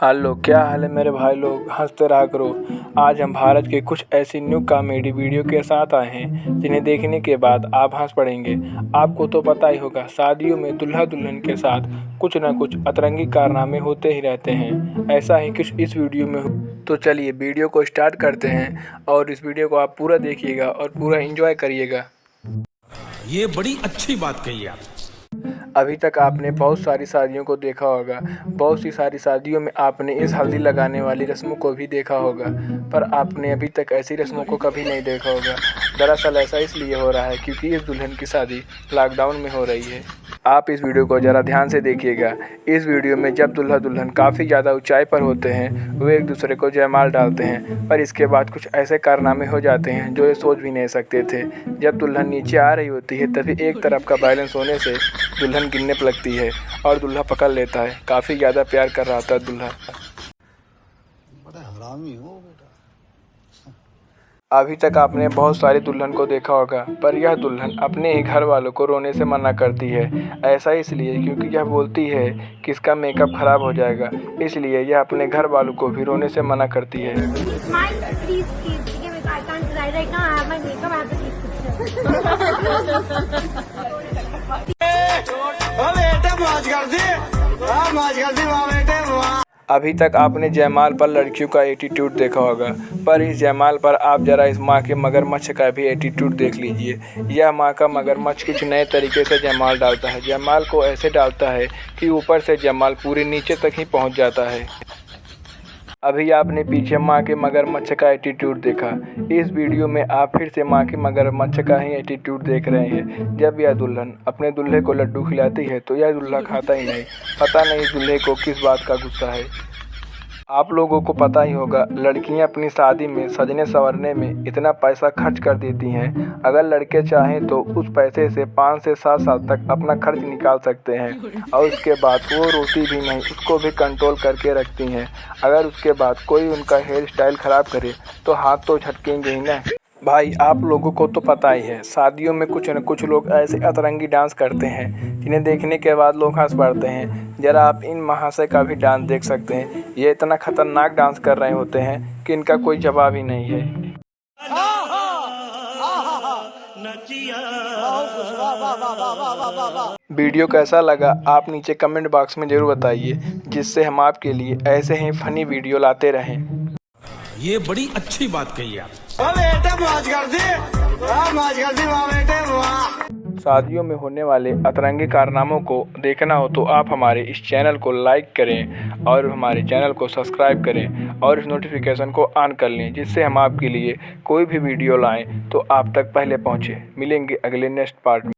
Hello, क्या हाल है मेरे भाई लोग। हंसते रहा करो। आज हम भारत के कुछ ऐसी न्यू कॉमेडी वीडियो के साथ आए हैं जिन्हें देखने के बाद आप हंस पड़ेंगे। आपको तो पता ही होगा, शादियों में दूल्हा दुल्हन के साथ कुछ न कुछ अतरंगी कारनामे होते ही रहते हैं। ऐसा ही कुछ इस वीडियो में हो। तो चलिए वीडियो को स्टार्ट करते हैं और इस वीडियो को आप पूरा देखिएगा और पूरा एंजॉय करिएगा। ये बड़ी अच्छी बात कही आप। अभी तक आपने बहुत सारी शादियों को देखा होगा। बहुत सी सारी शादियों में आपने इस हल्दी लगाने वाली रस्मों को भी देखा होगा, पर आपने अभी तक ऐसी रस्मों को कभी नहीं देखा होगा। दरअसल ऐसा इसलिए हो रहा है क्योंकि इस दुल्हन की शादी लॉकडाउन में हो रही है। आप इस वीडियो को ज़रा ध्यान से देखिएगा। इस वीडियो में जब दूल्हा दुल्हन काफ़ी ज़्यादा ऊंचाई पर होते हैं, वे एक दूसरे को जयमाल डालते हैं, पर इसके बाद कुछ ऐसे कारनामे हो जाते हैं जो ये सोच भी नहीं सकते थे। जब दुल्हन नीचे आ रही होती है तभी एक तरफ का बैलेंस होने से दुल्हन गिरने लगती है और दूल्हा पकड़ लेता है। काफ़ी ज़्यादा प्यार कर रहा था दूल्हा। बड़ा हरामी हो बेटा। अभी तक आपने बहुत सारी दुल्हन को देखा होगा, पर यह दुल्हन अपने ही घर वालों को रोने से मना करती है। ऐसा इसलिए क्योंकि यह बोलती है कि इसका मेकअप खराब हो जाएगा, इसलिए यह अपने घर वालों को भी रोने से मना करती है। अभी तक आपने जयमाल पर लड़कियों का एटीट्यूड देखा होगा, पर इस जयमाल पर आप ज़रा इस माँ के मगरमच्छ का भी एटीट्यूड देख लीजिए। यह माँ का मगरमच्छ कुछ नए तरीके से जयमाल डालता है। जयमाल को ऐसे डालता है कि ऊपर से जयमाल पूरे नीचे तक ही पहुँच जाता है। अभी आपने पीछे माँ के मगरमच्छ का एटीट्यूड देखा। इस वीडियो में आप फिर से माँ के मगरमच्छ का ही एटीट्यूड देख रहे हैं। जब यह दुल्हन अपने दूल्हे को लड्डू खिलाती है तो यह दूल्हा खाता ही नहीं। पता नहीं दूल्हे को किस बात का गुस्सा है। आप लोगों को पता ही होगा, लड़कियां अपनी शादी में सजने संवरने में इतना पैसा खर्च कर देती हैं। अगर लड़के चाहें तो उस पैसे से 5 से 7 साल तक अपना खर्च निकाल सकते हैं और उसके बाद वो रोती भी नहीं, उसको भी कंट्रोल करके रखती हैं। अगर उसके बाद कोई उनका हेयर स्टाइल ख़राब करे तो हाथ तो झटकेंगे ही ना। भाई आप लोगों को तो पता ही है, शादियों में कुछ न कुछ लोग ऐसे अतरंगी डांस करते हैं जिन्हें देखने के बाद लोग हंस पड़ते हैं। ज़रा आप इन महाशय का भी डांस देख सकते हैं। ये इतना खतरनाक डांस कर रहे होते हैं कि इनका कोई जवाब ही नहीं है। वीडियो कैसा लगा आप नीचे कमेंट बॉक्स में ज़रूर बताइए, जिससे हम आपके लिए ऐसे ही फनी वीडियो लाते रहें। ये बड़ी अच्छी बात कही आप। शादियों में होने वाले अतरंगी कारनामों को देखना हो तो आप हमारे इस चैनल को लाइक करें और हमारे चैनल को सब्सक्राइब करें और इस नोटिफिकेशन को ऑन कर लें, जिससे हम आपके लिए कोई भी वीडियो लाएं तो आप तक पहले पहुंचे। मिलेंगे अगले नेक्स्ट पार्ट में।